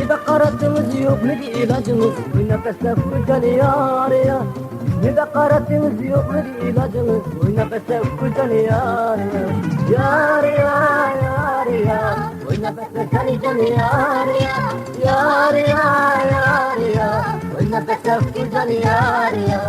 Bakaratınız yok mu di ilacınız? Oy nefeste kucani yar ya. Ne bakaratınız yok mu di ilacınız? Oy nefeste kucani yar ya. Yar ya yar ya. Oy nefeste cani cani yar ya. Yar ya yar ya. Oy nefeste kucani yar ya.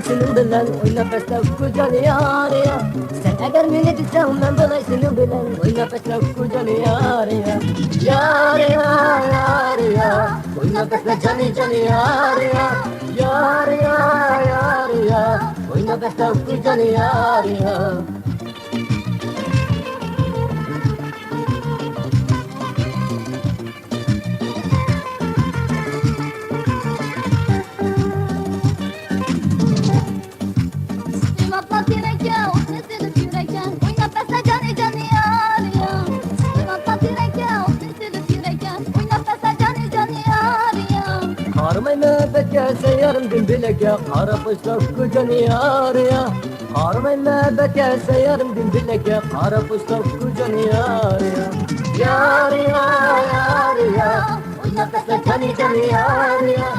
Senin bilen oy nefeste kucani yar ya. Sen eğer beni tutsan ben bulay senin bilen oy nefeste kucani yar ya. Yar ya yar ya. Oy nefeste cani cani yar ya. Yar ya yar ya. Oy nefeste kucani yar ya. Harmay mehbet gelse yarım gün bilek ya. Kara pışlar kucani yar ya. Harmay mehbet gelse yarım gün bilek ya. Kara pışlar kucani yar ya. Yar ya yar ya. Oy nefeste cani cani yar ya.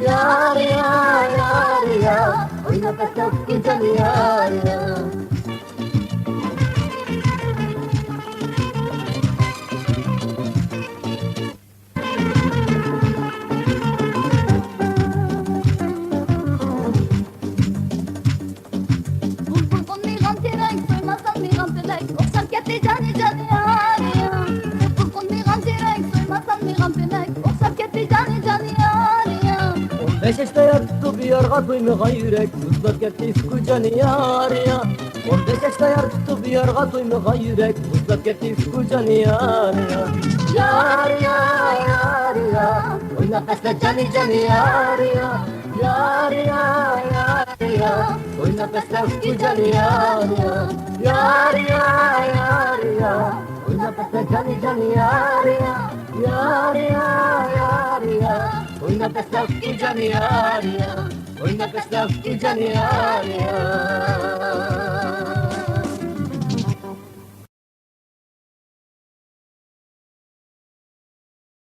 Yar ya yar ya. Oy nefeste kucani yar ya. Beş yaşta tuttu bir yarga duymuğa yürek. Uzlat gitti kucani yar ya. 15 yaşta tuttu bir yarga duymuğa yürek. Uzlat gitti kucani yar ya. Yar ya yar ya. Oy nefeste cani cani yar ya. Yar ya yar ya. Oy nefeste kucani yar ya. Yar ya yar ya. Oy nefeste cani cani yar ya. Yar ya yar ya. Oy nefeste kucani yar ya. Oy nefeste kucani yar ya.